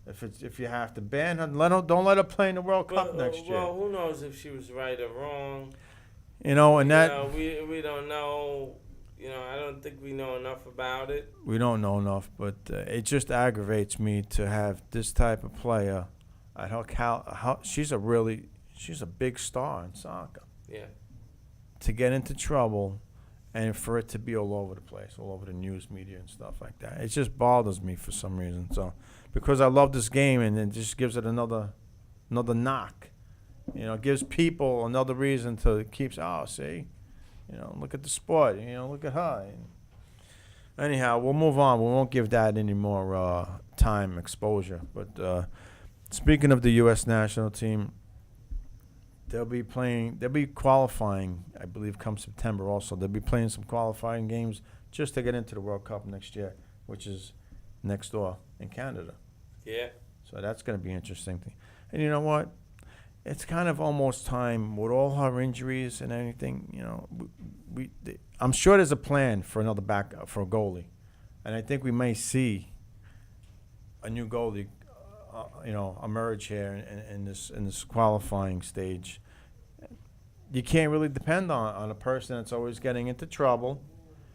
If you have to ban her, don't let her play in the World Cup well, next year. Well, who knows if she was right or wrong? You know, and that we don't know. You know, I don't think we know enough about it. we don't know enough, but it just aggravates me to have this type of player at her she's a big star in soccer. Yeah. To get into trouble, and for it to be all over the place, all over the news media and stuff like that, it just bothers me for some reason. So, because I love this game, and it just gives it another knock. You know, it gives people another reason to keep. Oh, see, you know, look at the sport. You know, look at her. Anyhow, we'll move on. We won't give that any more time exposure. But speaking of the U.S. national team, they'll be qualifying, I believe, come September also. They'll be playing some qualifying games just to get into the World Cup next year, which is next door in Canada. Yeah. So that's going to be interesting. And you know what? It's kind of almost time with all her injuries and everything, you know, I'm sure there's a plan for another backup for a goalie, and I think we may see a new goalie, emerge here in this qualifying stage. You can't really depend on a person that's always getting into trouble,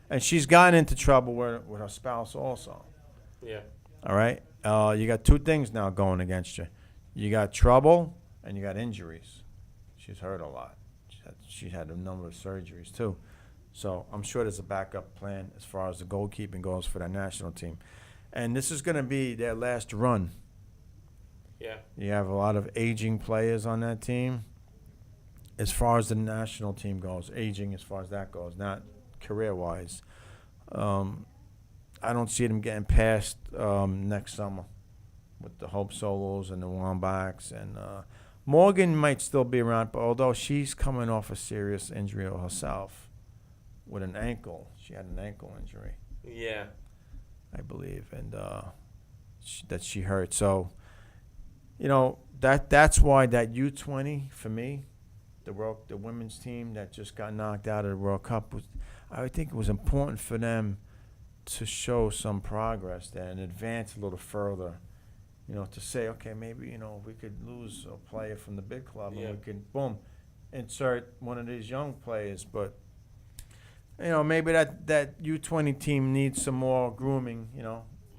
and she's gotten into trouble with her spouse also. Yeah. All right, you got two things now going against you. You got trouble and you got injuries. She's hurt a lot. She had a number of surgeries too. So I'm sure there's a backup plan as far as the goalkeeping goes for that national team. And this is going to be their last run. Yeah. You have a lot of aging players on that team. As far as the national team goes, aging as far as that goes, not career-wise. I don't see them getting past next summer with the Hope Solos and the Wombats. And Morgan might still be around, but although she's coming off a serious injury herself with an ankle. She had an ankle injury. Yeah. I believe, and that she hurt. So, that's why that U20 for me, the women's team that just got knocked out of the World Cup, I think it was important for them to show some progress there and advance a little further. To say, okay, maybe we could lose a player from the big club and we could insert one of these young players, but. Maybe that U20 team needs some more grooming,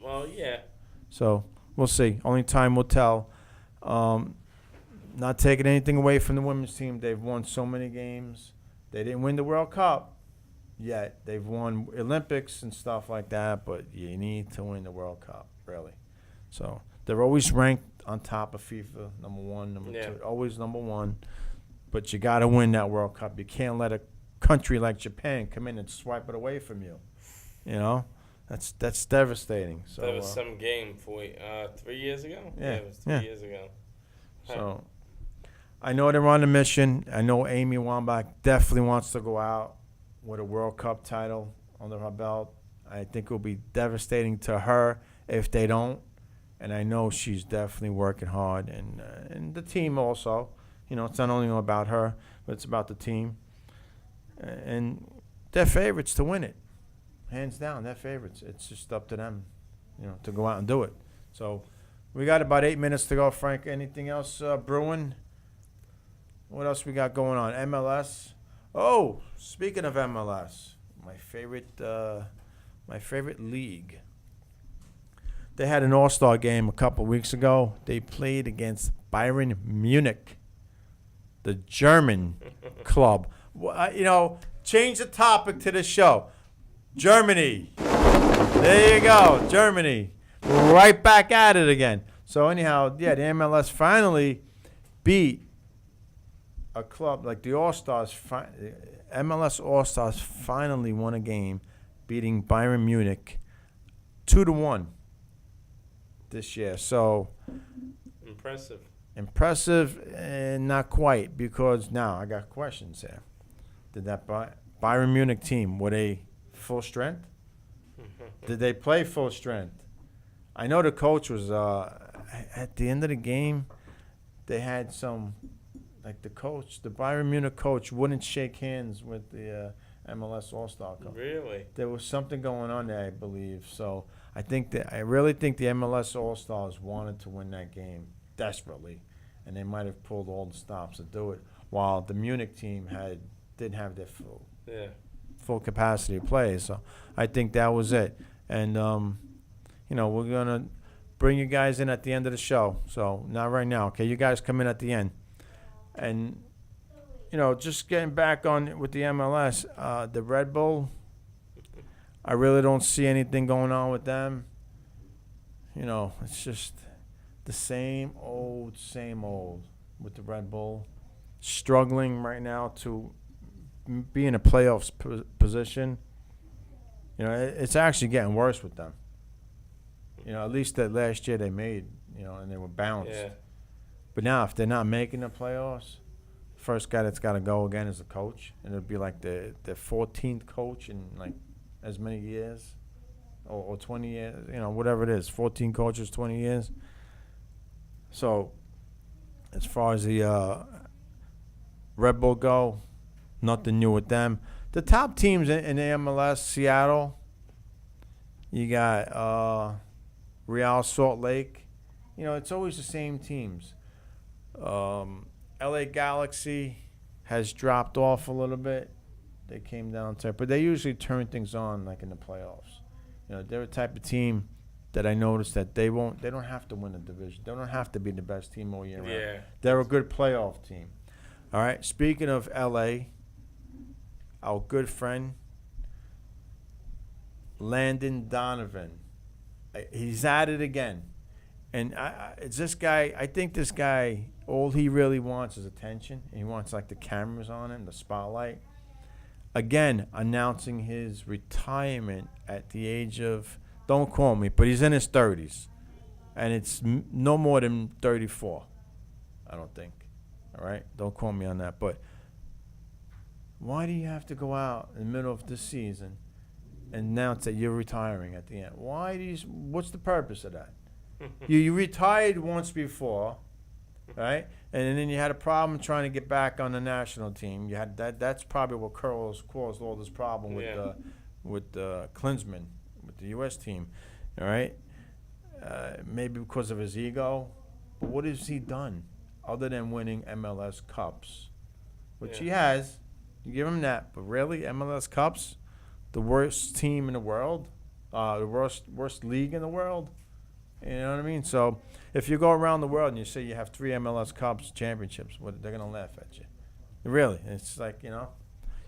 Well, yeah. So we'll see. Only time will tell. Not taking anything away from the women's team. They've won so many games. They didn't win the World Cup yet. They've won Olympics and stuff like that, but you need to win the World Cup, really. So they're always ranked on top of FIFA, number one, number two, always number one. But you got to win that World Cup. You can't let a country like Japan come in and swipe it away from you. That's devastating. So That was some game for 3 years ago. Yeah, It was 3 years ago. So I know they're on a mission. I know Amy Wambach definitely wants to go out with a World Cup title under her belt. I think it will be devastating to her if they don't. And I know she's definitely working hard, and the team also. It's not only about her, but it's about the team. And they're favorites to win it. Hands down, they're favorites. It's just up to them, to go out and do it. So we got about 8 minutes to go, Frank. Anything else brewing? What else we got going on? MLS. Oh, speaking of MLS, my favorite league. They had an all-star game a couple weeks ago. They played against Bayern Munich, the German club. Change the topic to the show. Germany. There you go, Germany. Right back at it again. So anyhow, the MLS finally beat a club like the All-Stars. MLS All-Stars finally won a game, beating Bayern Munich 2-1 this year. So impressive and not quite, because now I got questions here. Did that Bayern Munich team, were they full strength? Did they play full strength? I know the coach was at the end of the game. They had some, like the Bayern Munich coach wouldn't shake hands with the MLS All-Star Cup. Really? There was something going on there, I believe. So I really think the MLS All-Stars wanted to win that game desperately, and they might have pulled all the stops to do it, while the Munich team didn't have their full capacity to play. So I think that was it. And we're gonna bring you guys in at the end of the show. So not right now, okay? You guys come in at the end, and just getting back on with the MLS, the Red Bull. I really don't see anything going on with them. It's just the same old with the Red Bull. Struggling right now to be in a playoffs position. It's actually getting worse with them. At least that last year they made, and they were bounced. Yeah. But now if they're not making the playoffs, first guy that's got to go again is the coach. And it'll be like the 14th coach in like as many years or 20 years, whatever it is, 14 coaches, 20 years. So as far as the Red Bull go, nothing new with them. the top teams in the MLS, Seattle. You got Real Salt Lake. You know, it's always the same teams. LA Galaxy has dropped off a little bit. They came down to it, but they usually turn things on like in the playoffs. You know, they're a type of team that I noticed that they don't have to win the division. They don't have to be the best team all year round. They're a good playoff team. All right. Speaking of LA, our good friend Landon Donovan, he's at it again. And it's this guy. I think this guy, all he really wants is attention. He wants like the cameras on him, the spotlight. Again, announcing his retirement at the age of, don't call me, but he's in his 30s. And it's no more than 34, I don't think. All right? Don't quote me on that. But why do you have to go out in the middle of this season and announce that you're retiring at the end? What's the purpose of that? You retired once before, right? And then you had a problem trying to get back on the national team. You had that's probably what caused all this problem with Klinsmann, with the U.S. team, all right? Maybe because of his ego. But what has he done other than winning MLS Cups, which he has? You give him that. But really, MLS Cups, the worst team in the world, the worst league in the world. You know what I mean? So if you go around the world and you say you have 3 MLS Cups championships, they're going to laugh at you. Really. It's like, you know,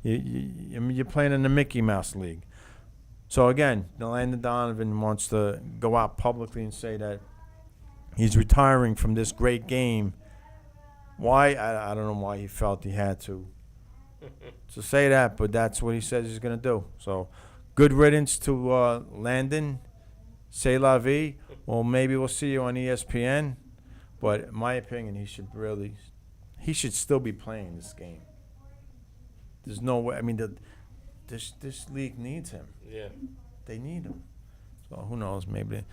you're playing in the Mickey Mouse League. So, again, Landon Donovan wants to go out publicly and say that he's retiring from this great game. Why? I don't know why he felt he had to say that, but that's what he says he's going to do. So, good riddance to Landon. C'est la vie. Well, maybe we'll see you on ESPN. But in my opinion, he should still be playing this game. There's no way. I mean, this league needs him. Yeah. They need him. So who knows? Maybe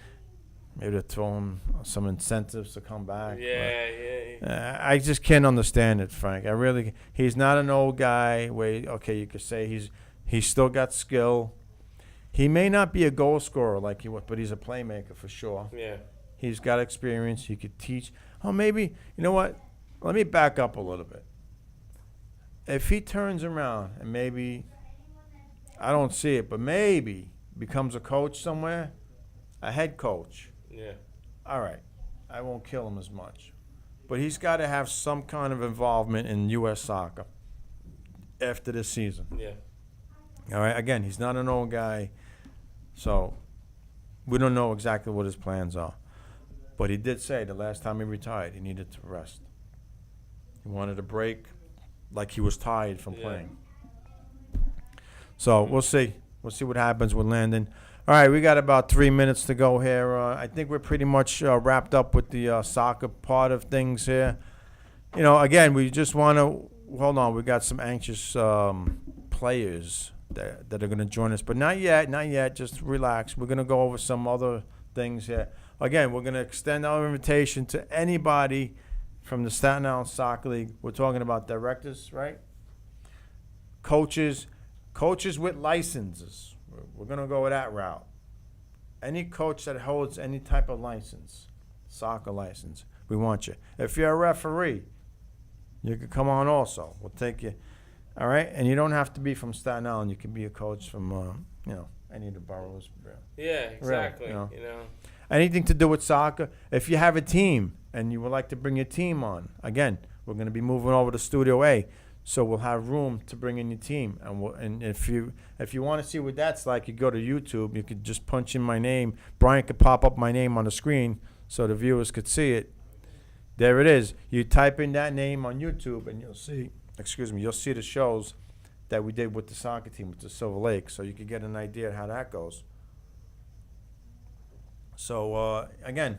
they'll throw him some incentives to come back. Yeah. I just can't understand it, Frank. He's not an old guy where, you could say he's still got skill. He may not be a goal scorer like he was, but he's a playmaker for sure. Yeah. He's got experience. He could teach. Oh, maybe, you know what? Let me back up a little bit. If he turns around and maybe, I don't see it, but maybe becomes a coach somewhere, a head coach. Yeah. All right. I won't kill him as much. But he's got to have some kind of involvement in U.S. soccer after this season. Yeah. All right. Again, he's not an old guy, so we don't know exactly what his plans are. But he did say the last time he retired, he needed to rest. He wanted a break, like he was tired from playing. So we'll see. We'll see what happens with Landon. All right, we got about 3 minutes to go here. I think we're pretty much wrapped up with the soccer part of things here. You know, again, we just want to hold on. We got some anxious players that are going to join us, but not yet. Just relax. We're going to go over some other things here. Again, we're going to extend our invitation to anybody from the Staten Island Soccer League. We're talking about directors, right? Coaches with licenses. We're going to go with that route. Any coach that holds any type of license, soccer license, we want you. If you're a referee, you can come on also. We'll take you. All right? And you don't have to be from Staten Island. You can be a coach from, any of the boroughs. Yeah, exactly. Really, you know. Anything to do with soccer. If you have a team and you would like to bring your team on, again, we're going to be moving over to Studio A. So we'll have room to bring in your team, and if you want to see what that's like, you go to YouTube. You could just punch in my name. Brian could pop up my name on the screen so the viewers could see it. There it is. You type in that name on YouTube, and you'll see. You'll see the shows that we did with the soccer team with the Silver Lake, so you could get an idea of how that goes. So again,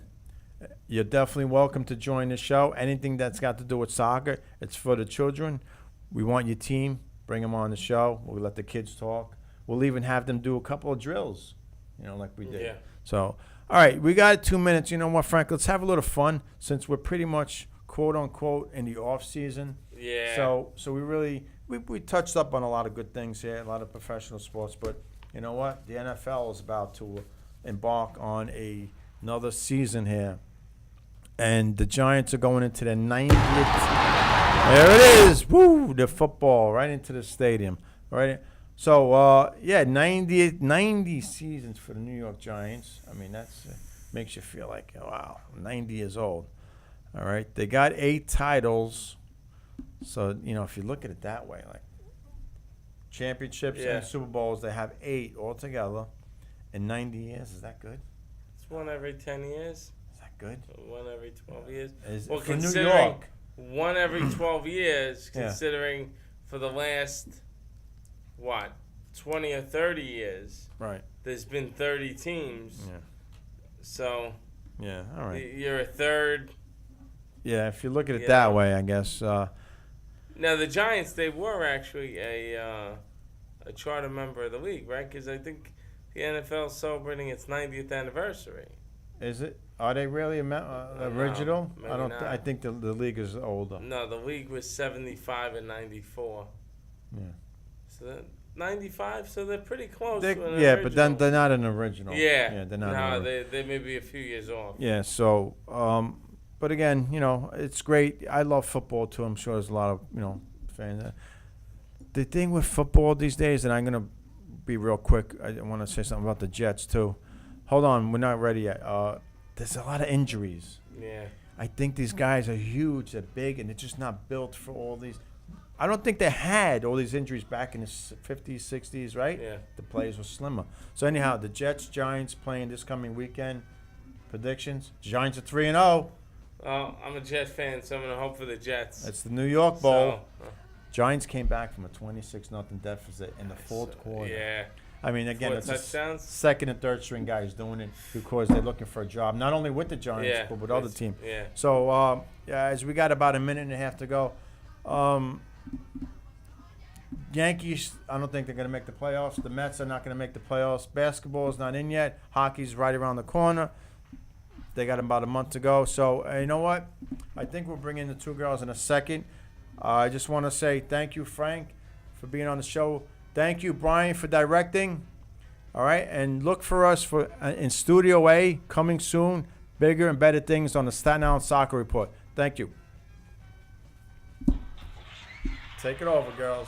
you're definitely welcome to join the show. Anything that's got to do with soccer, it's for the children. We want your team. Bring them on the show. We'll let the kids talk. We'll even have them do a couple of drills, like we did. Yeah. So, all right, we got 2 minutes. You know what, Frank? Let's have a little fun since we're pretty much, quote, unquote, in the off season. Yeah. So we touched up on a lot of good things here, a lot of professional sports, but you know what? The NFL is about to embark on another season here. And the Giants are going into their 90th. There it is. Woo! The football right into the stadium. Right. So, 90 seasons for the New York Giants. I mean, that's makes you feel like, wow, 90 years old. All right. They got 8 titles. So, if you look at it that way, like championships and Super Bowls, they have 8 altogether in 90 years. Is that good? It's one every 10 years. Good. One every 12 years. Well, for New considering York, one every 12 years, considering for the last, 20 or 30 years, right? There's been 30 teams. Yeah. So, all right. You're a third. Yeah, if you look at it that way, I guess. Now, the Giants, they were actually a charter member of the league, right? Because I think the NFL is celebrating its 90th anniversary. Is it? Are they really original? No, I don't. not. I think the league is older. No, the league was 75 and 94. Yeah. So 95. So they're pretty close. But then they're not an original. Yeah. Yeah, they're not. No, they may be a few years off. Yeah. So, but again, it's great. I love football too. I'm sure there's a lot of fans. The thing with football these days, and I'm gonna be real quick. I want to say something about the Jets too. Hold on, we're not ready yet. There's a lot of injuries. Yeah. I think these guys are huge, they're big, and they're just not built for all these. I don't think they had all these injuries back in the 50s, 60s, right? Yeah. The players were slimmer. So anyhow, the Jets, Giants playing this coming weekend. Predictions? Giants are 3-0. Well, I'm a Jet fan, so I'm going to hope for the Jets. It's the New York Bowl. So, Giants came back from a 26-0 deficit in the fourth quarter. Yeah. I mean, again, 4 it's touchdowns. second and third string guys doing it because they're looking for a job, not only with the Giants, but with other teams. Yeah. So, as we got about a minute and a half to go, Yankees, I don't think they're going to make the playoffs. The Mets are not going to make the playoffs. Basketball is not in yet. Hockey's right around the corner. They got about a month to go. So, you know what? I think we'll bring in the 2 girls in a second. I just want to say thank you, Frank, for being on the show. Thank you, Brian, for directing. All right, and look for us for in Studio A coming soon. Bigger and better things on the Staten Island Soccer Report. Thank you. Take it over, girls.